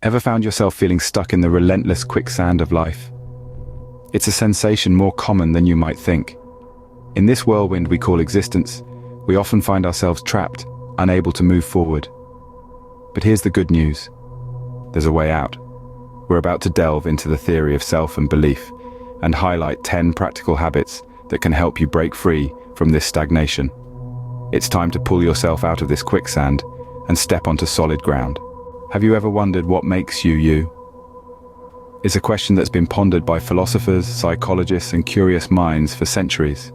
Ever found yourself feeling stuck in the relentless quicksand of life? It's a sensation more common than you might think. In this whirlwind we call existence, we often find ourselves trapped, unable to move forward. But here's the good news. There's a way out. We're about to delve into the theory of self and belief and highlight 10 practical habits that can help you break free from this stagnation. It's time to pull yourself out of this quicksand and step onto solid ground. Have you ever wondered what makes you you? It's a question that's been pondered by philosophers, psychologists, and curious minds for centuries.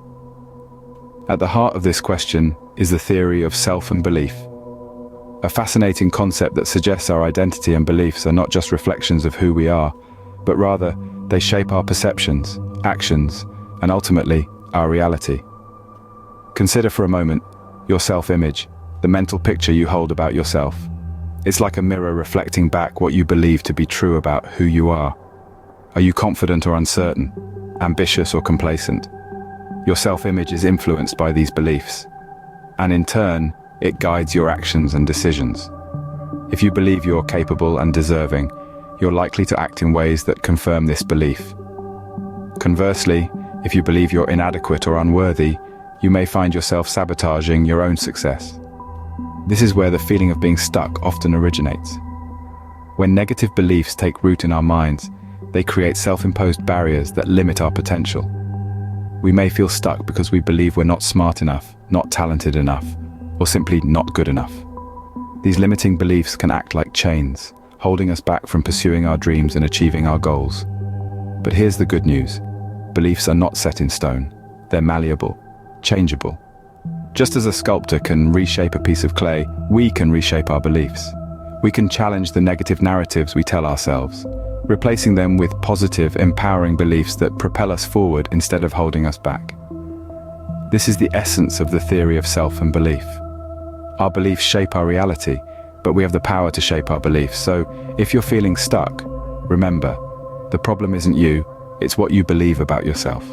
At the heart of this question is the theory of self and belief, a fascinating concept that suggests our identity and beliefs are not just reflections of who we are, but rather they shape our perceptions, actions, and ultimately our reality. Consider for a moment your self-image, the mental picture you hold about yourself. It's like a mirror reflecting back what you believe to be true about who you are. Are you confident or uncertain, ambitious or complacent? Your self-image is influenced by these beliefs, and in turn, it guides your actions and decisions. If you believe you're capable and deserving, you're likely to act in ways that confirm this belief. Conversely, if you believe you're inadequate or unworthy, you may find yourself sabotaging your own success. This is where the feeling of being stuck often originates. When negative beliefs take root in our minds, they create self-imposed barriers that limit our potential. We may feel stuck because we believe we're not smart enough, not talented enough, or simply not good enough. These limiting beliefs can act like chains, holding us back from pursuing our dreams and achieving our goals. But here's the good news. Beliefs are not set in stone. They're malleable, changeable. Just as a sculptor can reshape a piece of clay, we can reshape our beliefs. We can challenge the negative narratives we tell ourselves, replacing them with positive, empowering beliefs that propel us forward instead of holding us back. This is the essence of the theory of self and belief. Our beliefs shape our reality, but we have the power to shape our beliefs. So, if you're feeling stuck, remember, the problem isn't you, it's what you believe about yourself.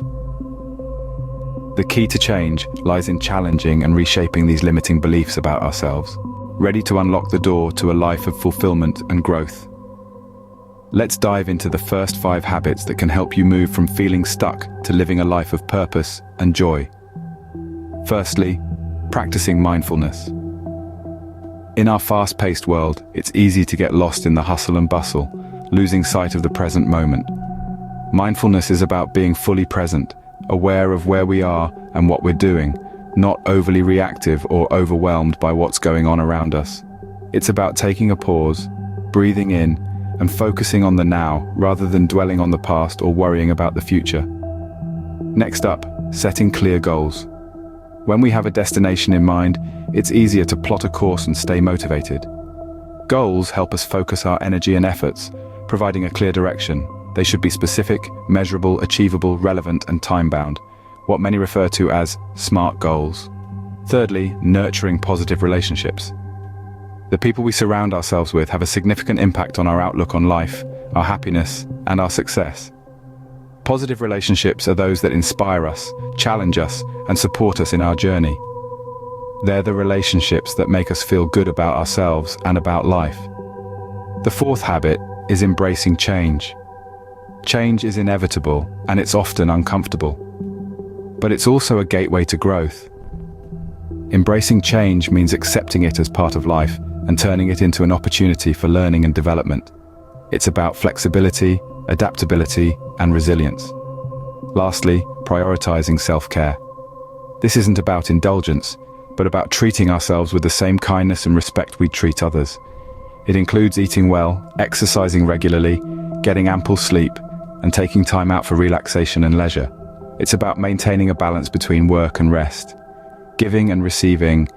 The key to change lies in challenging and reshaping these limiting beliefs about ourselves, ready to unlock the door to a life of fulfillment and growth. Let's dive into the first 5 habits that can help you move from feeling stuck to living a life of purpose and joy. Firstly, practicing mindfulness. In our fast-paced world, it's easy to get lost in the hustle and bustle, losing sight of the present moment. Mindfulness is about being fully present, aware of where we are and what we're doing, not overly reactive or overwhelmed by what's going on around us. It's about taking a pause, breathing in, and focusing on the now rather than dwelling on the past or worrying about the future. Next up, setting clear goals. When we have a destination in mind, it's easier to plot a course and stay motivated. Goals help us focus our energy and efforts, providing a clear direction. They should be specific, measurable, achievable, relevant, and time-bound, what many refer to as SMART goals. Thirdly, nurturing positive relationships. The people we surround ourselves with have a significant impact on our outlook on life, our happiness, and our success. Positive relationships are those that inspire us, challenge us, and support us in our journey. They're the relationships that make us feel good about ourselves and about life. The fourth habit is embracing change. Change is inevitable, and it's often uncomfortable. But it's also a gateway to growth. Embracing change means accepting it as part of life and turning it into an opportunity for learning and development. It's about flexibility, adaptability, and resilience. Lastly, prioritizing self-care. This isn't about indulgence, but about treating ourselves with the same kindness and respect we treat others. It includes eating well, exercising regularly, getting ample sleep, and taking time out for relaxation and leisure. It's about maintaining a balance between work and rest, giving and receiving,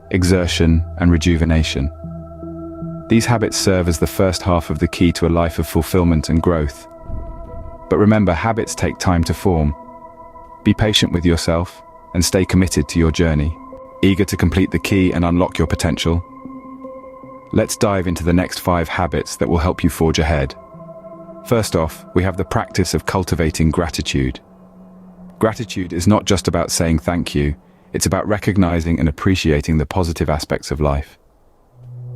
exertion and rejuvenation. These habits serve as the first half of the key to a life of fulfillment and growth. But remember, habits take time to form. Be patient with yourself and stay committed to your journey, eager to complete the key and unlock your potential. Let's dive into the next 5 habits that will help you forge ahead. First off, we have the practice of cultivating gratitude. Gratitude is not just about saying thank you, it's about recognizing and appreciating the positive aspects of life.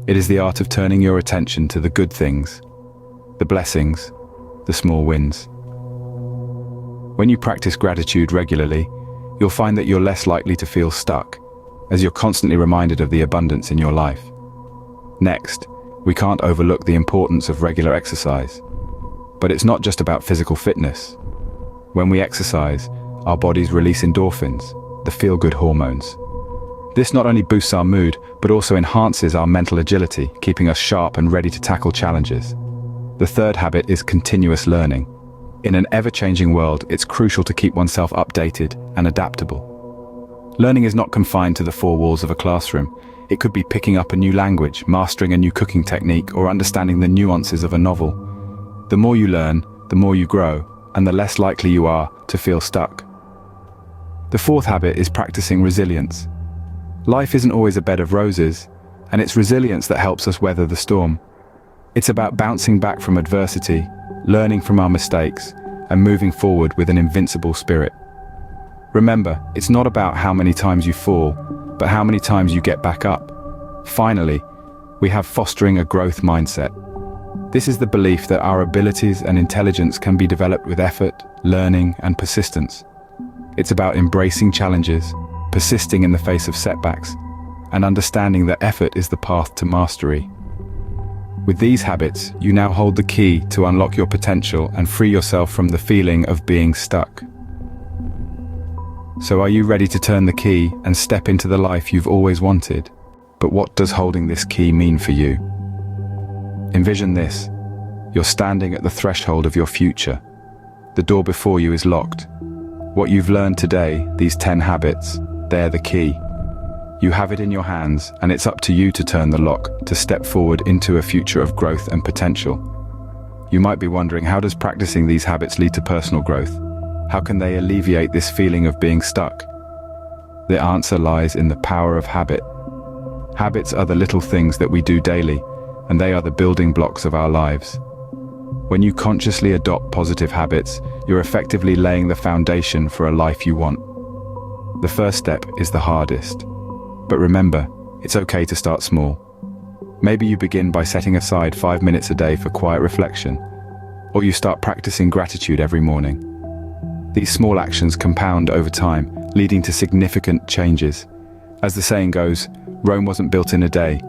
It is the art of turning your attention to the good things, the blessings, the small wins. When you practice gratitude regularly, you'll find that you're less likely to feel stuck, as you're constantly reminded of the abundance in your life. Next, we can't overlook the importance of regular exercise. But it's not just about physical fitness. When we exercise, our bodies release endorphins, the feel-good hormones. This not only boosts our mood, but also enhances our mental agility, keeping us sharp and ready to tackle challenges. The third habit is continuous learning. In an ever-changing world, it's crucial to keep oneself updated and adaptable. Learning is not confined to the four walls of a classroom. It could be picking up a new language, mastering a new cooking technique, or understanding the nuances of a novel. The more you learn, the more you grow, and the less likely you are to feel stuck. The fourth habit is practicing resilience. Life isn't always a bed of roses, and it's resilience that helps us weather the storm. It's about bouncing back from adversity, learning from our mistakes, and moving forward with an invincible spirit. Remember, it's not about how many times you fall, but how many times you get back up. Finally, we have fostering a growth mindset. This is the belief that our abilities and intelligence can be developed with effort, learning, and persistence. It's about embracing challenges, persisting in the face of setbacks, and understanding that effort is the path to mastery. With these habits, you now hold the key to unlock your potential and free yourself from the feeling of being stuck. So are you ready to turn the key and step into the life you've always wanted? But what does holding this key mean for you? Envision this. You're standing at the threshold of your future. The door before you is locked. What you've learned today, these 10 habits, they're the key. You have it in your hands, and it's up to you to turn the lock, to step forward into a future of growth and potential. You might be wondering, how does practicing these habits lead to personal growth? How can they alleviate this feeling of being stuck? The answer lies in the power of habit. Habits are the little things that we do daily, and they are the building blocks of our lives. When you consciously adopt positive habits, you're effectively laying the foundation for a life you want. The first step is the hardest. But remember, it's okay to start small. Maybe you begin by setting aside 5 minutes a day for quiet reflection, or you start practicing gratitude every morning. These small actions compound over time, leading to significant changes. As the saying goes, Rome wasn't built in a day,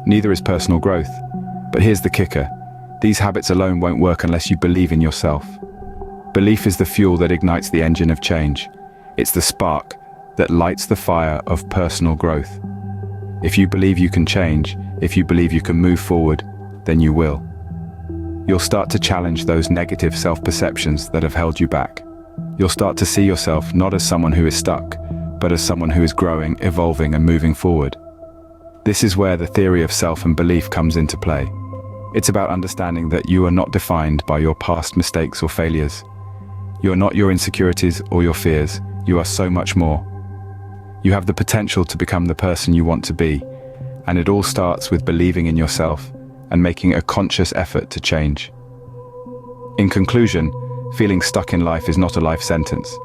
neither is personal growth. But here's the kicker. These habits alone won't work unless you believe in yourself. Belief is the fuel that ignites the engine of change. It's the spark that lights the fire of personal growth. If you believe you can change, if you believe you can move forward, then you will. You'll start to challenge those negative self-perceptions that have held you back. You'll start to see yourself not as someone who is stuck, but as someone who is growing, evolving, and moving forward. This is where the theory of self and belief comes into play. It's about understanding that you are not defined by your past mistakes or failures. You are not your insecurities or your fears. You are so much more. You have the potential to become the person you want to be, and it all starts with believing in yourself and making a conscious effort to change. In conclusion, feeling stuck in life is not a life sentence.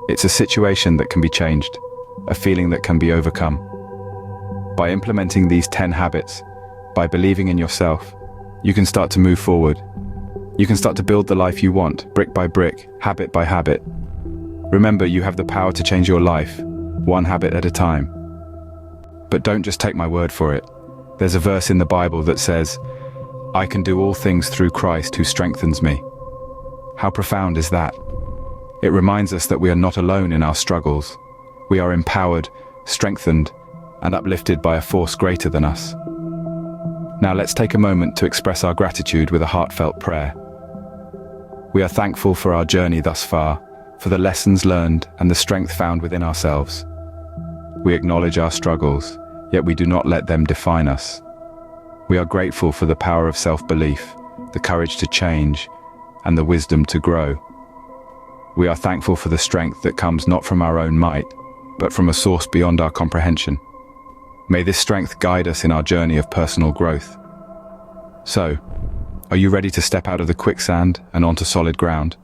It's a situation that can be changed, a feeling that can be overcome. By implementing these 10 habits, by believing in yourself, you can start to move forward. You can start to build the life you want, brick by brick, habit by habit. Remember, you have the power to change your life, one habit at a time. But don't just take my word for it. There's a verse in the Bible that says, "I can do all things through Christ who strengthens me." How profound is that? It reminds us that we are not alone in our struggles. We are empowered, strengthened, and uplifted by a force greater than us. Now let's take a moment to express our gratitude with a heartfelt prayer. We are thankful for our journey thus far, for the lessons learned and the strength found within ourselves. We acknowledge our struggles, yet we do not let them define us. We are grateful for the power of self-belief, the courage to change, and the wisdom to grow. We are thankful for the strength that comes not from our own might, but from a source beyond our comprehension. May this strength guide us in our journey of personal growth. So, are you ready to step out of the quicksand and onto solid ground?